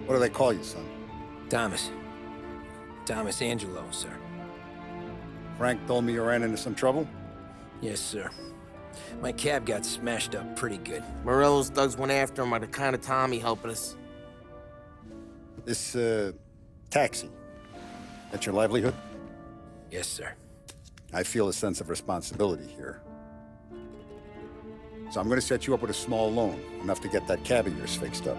What do they call you, son? Thomas. Thomas Angelo, sir. Frank told me you ran into some trouble? Yes, sir. My cab got smashed up pretty good. Morello's thugs went after him by the kind of Tommy helping us. This, taxi. That's your livelihood? Yes, sir. I feel a sense of responsibility here. So I'm gonna set you up with a small loan, enough to get that cab of yours fixed up.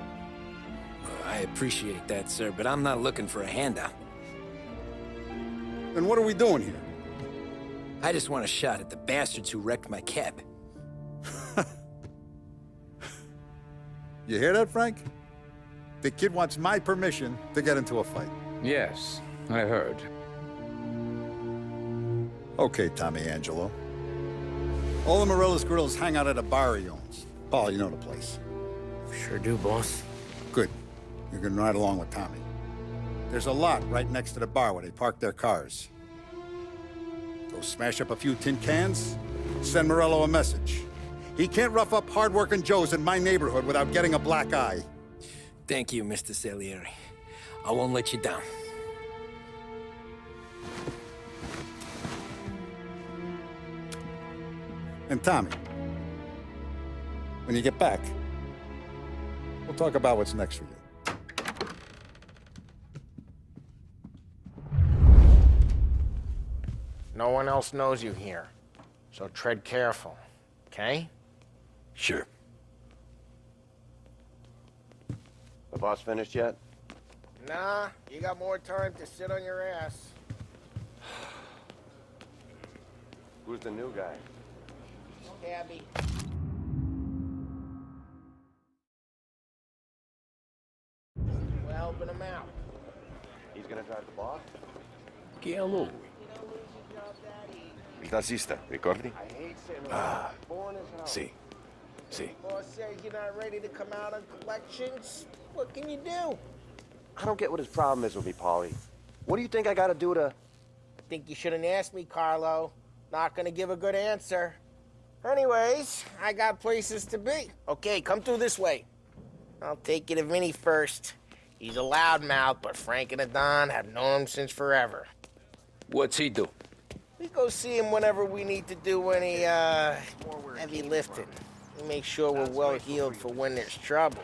I appreciate that, sir, but I'm not looking for a handout. Then what are we doing here? I just want a shot at the bastards who wrecked my cab. You hear that, Frank? The kid wants my permission to get into a fight. Yes, I heard. Okay, Tommy Angelo. All the Morello's girls hang out at a bar he owns. Paul, you know the place. Sure do, boss. Good. You can ride along with Tommy. There's a lot right next to the bar where they park their cars. Go smash up a few tin cans, send Morello a message. He can't rough up hard-working Joes in my neighborhood without getting a black eye. Thank you, Mr. Salieri. I won't let you down. And Tommy, when you get back, we'll talk about what's next for you. No one else knows you here, so tread careful, okay? Sure. The boss finished yet? Nah, you got more time to sit on your ass. Who's the new guy? Cabby. We're helping him out. He's gonna drive the boss? Chi è lui? Il tassista, ricordi? Ah, sì. Sì. Boss says you're not ready to come out on collections. What can you do? I don't get what his problem is with me, Paulie. What do you think I gotta do to... I think you shouldn't ask me, Carlo. Not gonna give a good answer. Anyways, I got places to be. Okay, come through this way. I'll take you to Vinny first. He's a loudmouth, but Frank and the Don have known him since forever. What's he do? We go see him whenever we need to do any, heavy lifting. We make sure we're well-heeled for when there's trouble.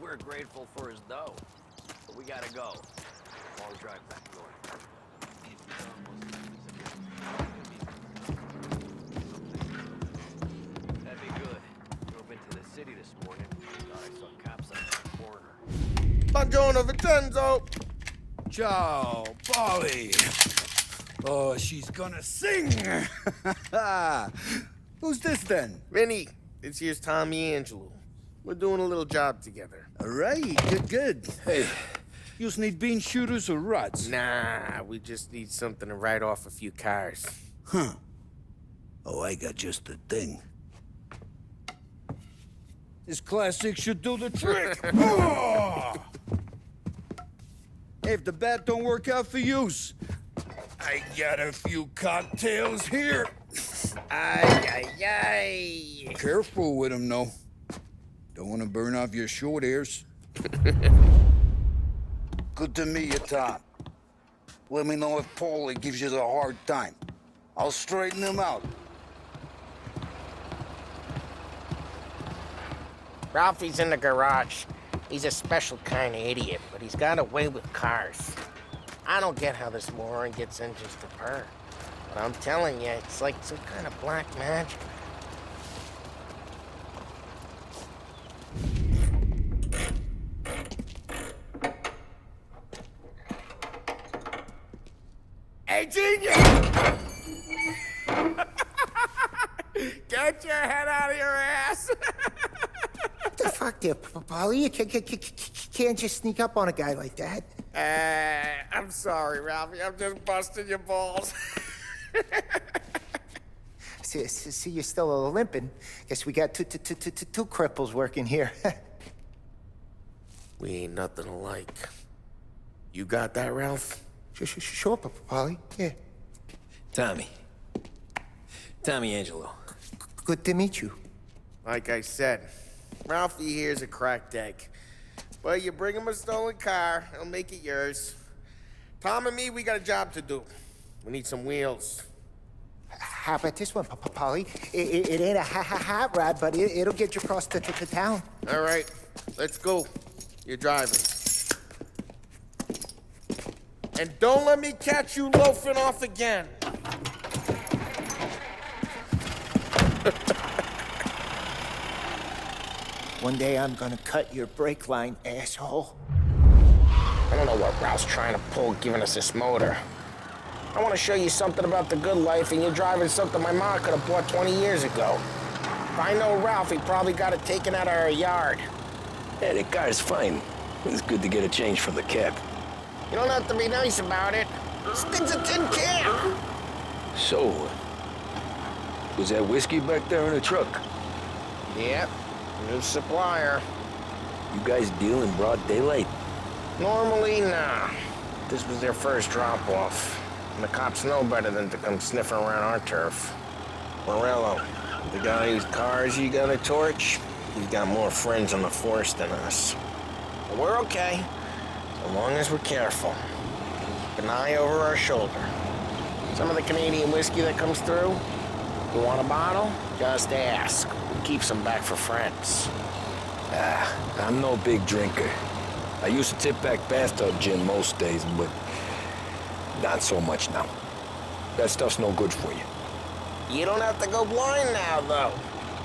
We're grateful for his dough, but we gotta go. Long drive back north. That'd be good. Drove into the city this morning. Thought I saw cops on the corner. Buongiorno, Vincenzo! Ciao, Polly. Oh, she's gonna sing. Who's this then? Vinny, this here's Tommy Angelo. We're doing a little job together. All right, good. Hey, you just need bean shooters or rods? Nah, we just need something to write off a few cars. Huh. Oh, I got just the thing. This classic should do the trick. Oh! Hey, if the bat don't work out for yous, I got a few cocktails here. Ay. Careful with them, though. Don't want to burn off your short hairs. Good to meet you, Tom. Let me know if Paulie gives you the hard time. I'll straighten him out. Ralphie's in the garage. He's a special kind of idiot, but he's got a way with cars. I don't get how this moron gets engines to purr. But I'm telling you, it's like some kind of black magic. Hey, genius! Get your head out of your ass! What the fuck there, Paulie? You can't just sneak up on a guy like that. I'm sorry, Ralphie. I'm just busting your balls. See, you're still limping. Guess we got two cripples working here. We ain't nothing alike. You got that, Ralph? Sure, Paulie. Yeah. Tommy Angelo. Good to meet you. Like I said, Ralphie here's a cracked egg. But you bring him a stolen car, he'll make it yours. Tom and me, we got a job to do. We need some wheels. How about this one, Polly? It ain't a hot rod, but it'll get you across to town. All right, let's go. You're driving. And don't let me catch you loafing off again. One day I'm gonna cut your brake line, asshole. I don't know what Ralph's trying to pull giving us this motor. I want to show you something about the good life, and you're driving something my mom could have bought 20 years ago. If I know Ralph, he probably got it taken out of our yard. Yeah, the car's fine. It's good to get a change from the cab. You don't have to be nice about it. This thing's a tin can. So, was that whiskey back there in the truck? Yep, new supplier. You guys deal in broad daylight? Normally, nah. This was their first drop-off. And the cops know better than to come sniffing around our turf. Morello, the guy whose cars you got a torch, he's got more friends on the force than us. But we're okay, so long as we're careful. Keep an eye over our shoulder. Some of the Canadian whiskey that comes through, you want a bottle? Just ask. We keep some back for friends. I'm no big drinker. I used to tip back bathtub gin most days, but not so much now. That stuff's no good for you. You don't have to go blind now, though.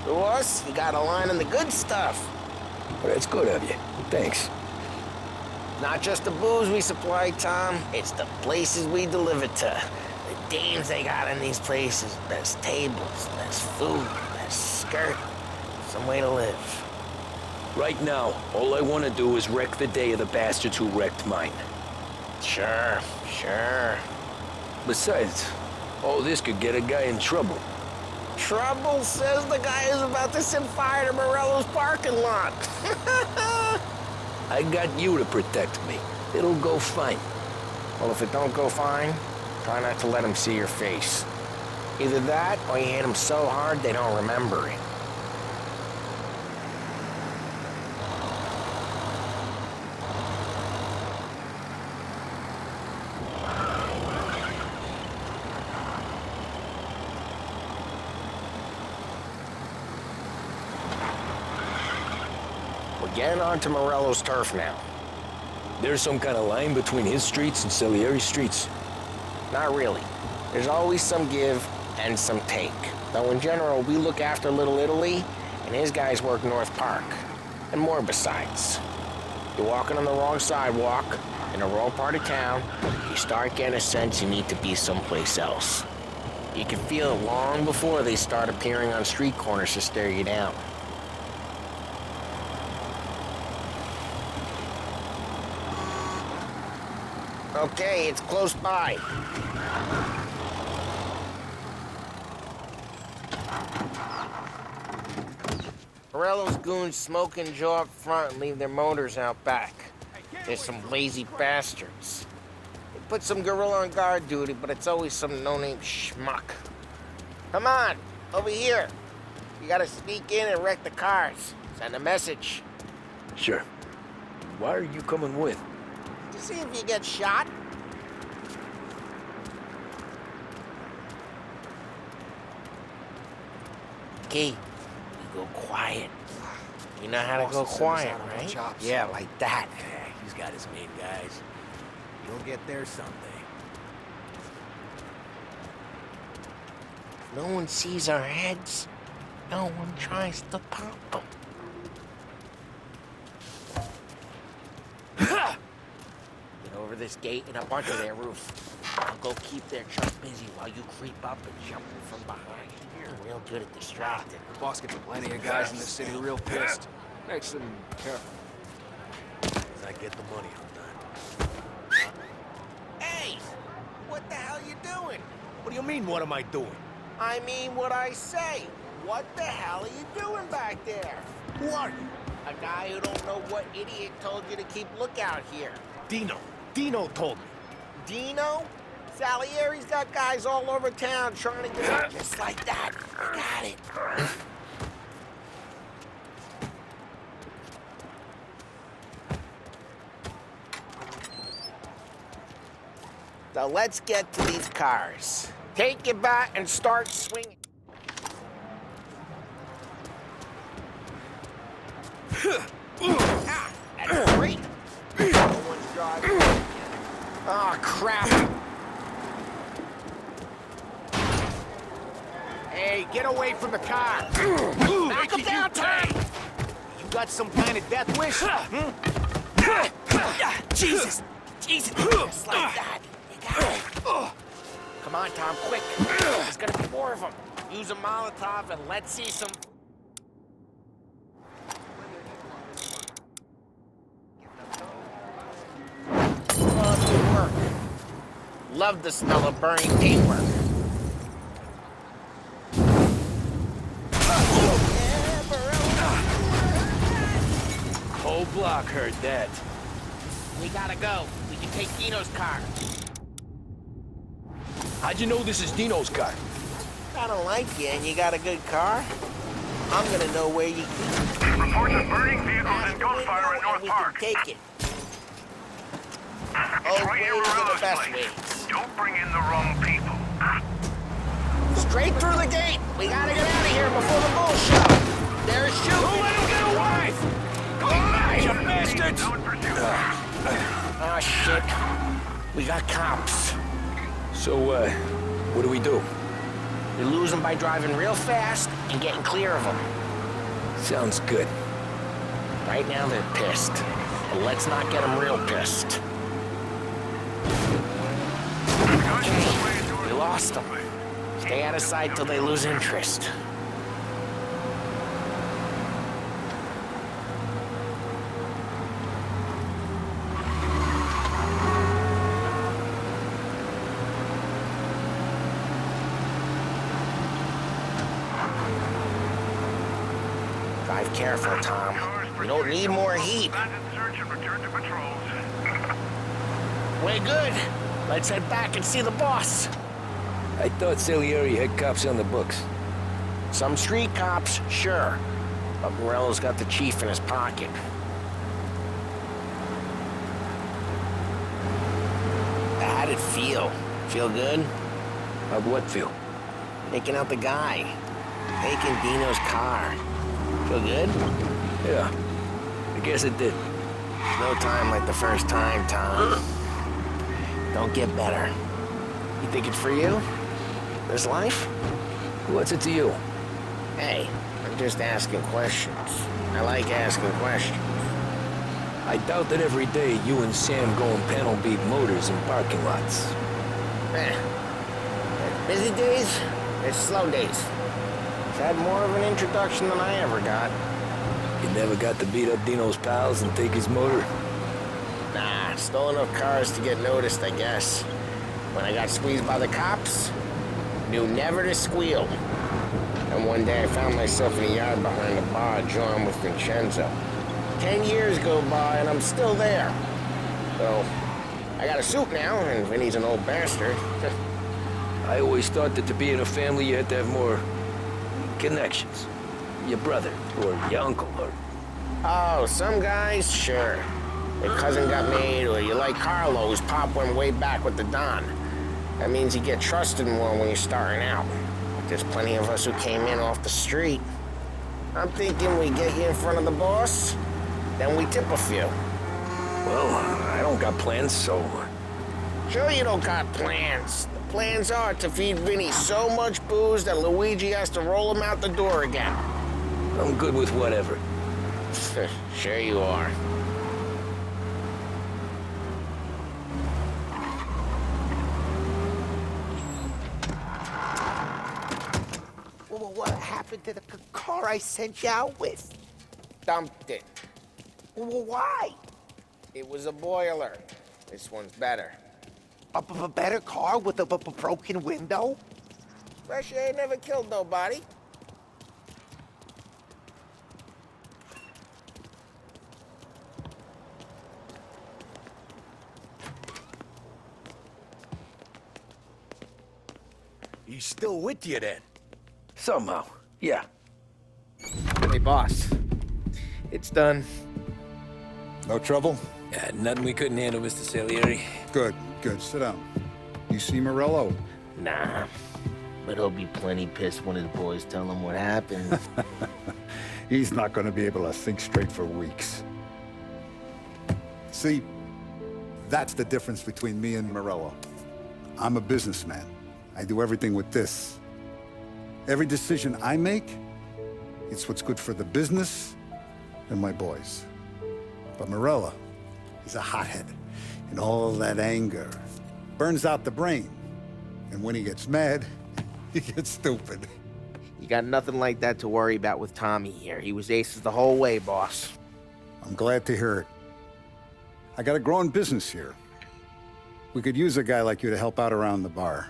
To us, you got a line on the good stuff. Well, that's good of you. Thanks. Not just the booze we supply, Tom. It's the places we deliver to. The dames they got in these places. Best tables, best food, best skirt. Some way to live. Right now, all I want to do is wreck the day of the bastards who wrecked mine. Sure. Besides, all this could get a guy in trouble. Trouble says the guy is about to set fire to Morello's parking lot. I got you to protect me. It'll go fine. Well, if it don't go fine, try not to let him see your face. Either that, or you hit them so hard they don't remember it. We're getting onto Morello's turf now. There's some kind of line between his streets and Salieri's streets. Not really. There's always some give and some take. Though in general, we look after Little Italy, and his guys work North Park. And more besides. You're walking on the wrong sidewalk, in the wrong part of town, you start getting a sense you need to be someplace else. You can feel it long before they start appearing on street corners to stare you down. Okay, it's close by. Morello's goons smoke and jaw up front and leave their motors out back. There's some lazy bastards. They put some gorilla on guard duty, but it's always some no-name schmuck. Come on, over here. You gotta sneak in and wreck the cars. Send a message. Sure. Why are you coming with? To see if you get shot. Key, you go quiet. You know how to go quiet, right? Yeah, like that. He's got his main guys. You'll get there someday. No one sees our heads. No one tries to pop them. Get over this gate and up onto their roof. I'll go keep their truck busy while you creep up and jump in from behind. You're real good at distracting. The boss gets plenty of guys in the city real pissed. Makes them careful. As I get the money, I'm done. Hey! What the hell you doing? What do you mean, what am I doing? I mean what I say. What the hell are you doing back there? Who are you? A guy who don't know what idiot told you to keep lookout here. Dino. Dino told me. Dino? Salieri's got guys all over town trying to get out just like that. I got it. So let's get to these cars. Take your bat and start swinging. Ah, that's great. No one's driving. Oh, crap. Hey, get away from the car. Knock him down, Tom. You got some kind of death wish? Jesus. Jesus. Just like that. You got it. Come on, Tom, quick. There's gonna be more of them. Use a Molotov and let's see some... Oh, good work. Love the smell of burning paintwork. Whole block heard that. We gotta go. We can take Dino's car. How'd you know this is Dino's car? I don't like you and you got a good car. I'm gonna know where you keep Reports of burning vehicles and gunfire in North we Park. can take it. It's Old right ways here are the Morello's best place. ways. Don't bring in the wrong people. Straight through the gate. We gotta get out of here before the bull show. They're shooting. Don't let him get away! Go on, you bastards! Don't pursue. Oh, shit. We got cops. So, what do we do? We lose them by driving real fast and getting clear of them. Sounds good. Right now they're pissed. But let's not get them real pissed. Okay, we lost them. Stay out of sight till they lose interest. Drive careful, Tom. We don't need more heat. Abandon search and return to patrols. We're good. Let's head back and see the boss. I thought Salieri had cops on the books. Some street cops, sure. But Morello's got the chief in his pocket. How'd it feel? Feel good? How'd what feel? Taking out the guy. Taking Dino's car. Feel good? Yeah, I guess it did. No time like the first time, Tom. Don't get better. You think it's for you? This life? What's it to you? Hey, I'm just asking questions. I like asking questions. I doubt that every day you and Sam go and panel beat motors in parking lots. There's busy days, there's slow days. I've had more of an introduction than I ever got. You never got to beat up Dino's pals and take his motor? Nah, stole enough cars to get noticed, I guess. When I got squeezed by the cops, knew never to squeal. And one day I found myself in a yard behind a bar, drawn with Vincenzo. 10 years go by and I'm still there. So, I got a suit now, and Vinny's an old bastard. I always thought that to be in a family you had to have more connections. Your brother, or your uncle, or... Oh, some guys, sure. Your cousin got made, or you like Carlo, whose pop went way back with the Don. That means you get trusted more when you're starting out. There's plenty of us who came in off the street. I'm thinking we get you in front of the boss, then we tip a few. Well, I don't got plans, so... Sure you don't got plans. The plans are to feed Vinny so much booze that Luigi has to roll him out the door again. I'm good with whatever. Sure you are. Well, what happened to the car I sent you out with? Dumped it. Well, why? It was a boiler. This one's better. A better car with a broken window? Fresh air never killed nobody. He's still with you then? Somehow, yeah. Hey, boss. It's done. No trouble? Yeah, nothing we couldn't handle, Mr. Salieri. Good, good. Sit down. You see Morello? Nah, but he'll be plenty pissed when his boys tell him what happened. He's not going to be able to think straight for weeks. See, that's the difference between me and Morello. I'm a businessman. I do everything with this. Every decision I make, it's what's good for the business and my boys. But Morello, he's a hothead. And all that anger burns out the brain. And when he gets mad, he gets stupid. You got nothing like that to worry about with Tommy here. He was aces the whole way, boss. I'm glad to hear it. I got a growing business here. We could use a guy like you to help out around the bar.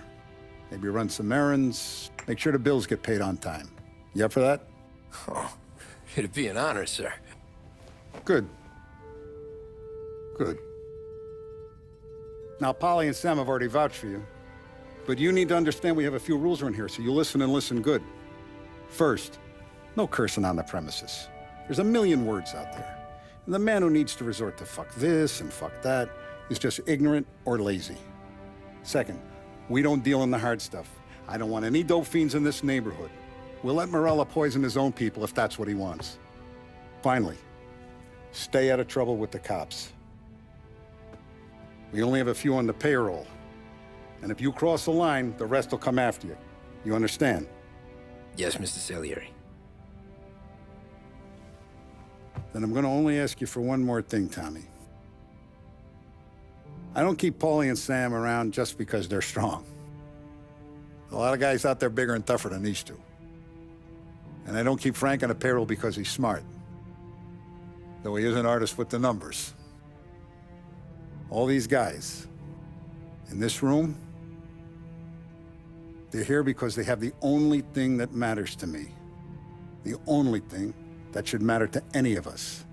Maybe run some errands, make sure the bills get paid on time. You up for that? Oh, it'd be an honor, sir. Good. Good. Now, Polly and Sam have already vouched for you. But you need to understand we have a few rules around here, so you listen and listen good. First, no cursing on the premises. There's a million words out there. And the man who needs to resort to fuck this and fuck that is just ignorant or lazy. Second, we don't deal in the hard stuff. I don't want any dope fiends in this neighborhood. We'll let Morello poison his own people if that's what he wants. Finally, stay out of trouble with the cops. We only have a few on the payroll. And if you cross the line, the rest will come after you. You understand? Yes, Mr. Salieri. Then I'm going to only ask you for one more thing, Tommy. I don't keep Paulie and Sam around just because they're strong. A lot of guys out there bigger and tougher than these two. And I don't keep Frank on the payroll because he's smart. Though he is an artist with the numbers. All these guys in this room, they're here because they have the only thing that matters to me. The only thing that should matter to any of us.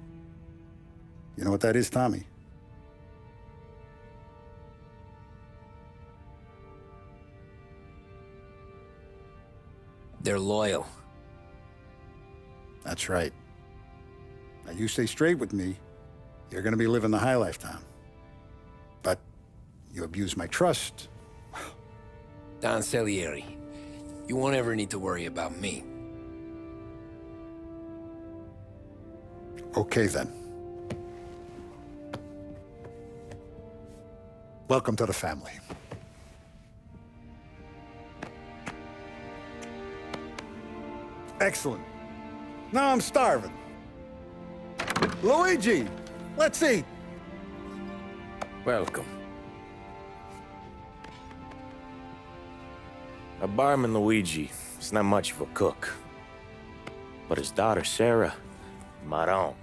You know what that is, Tommy? They're loyal. That's right. Now, you stay straight with me, you're gonna be living the high life, Tom. But you abuse my trust. Don Salieri, you won't ever need to worry about me. Okay, then. Welcome to the family. Excellent. Now I'm starving. Luigi, let's eat. Welcome. A barman Luigi is not much of a cook. But his daughter, Sarah, Maron.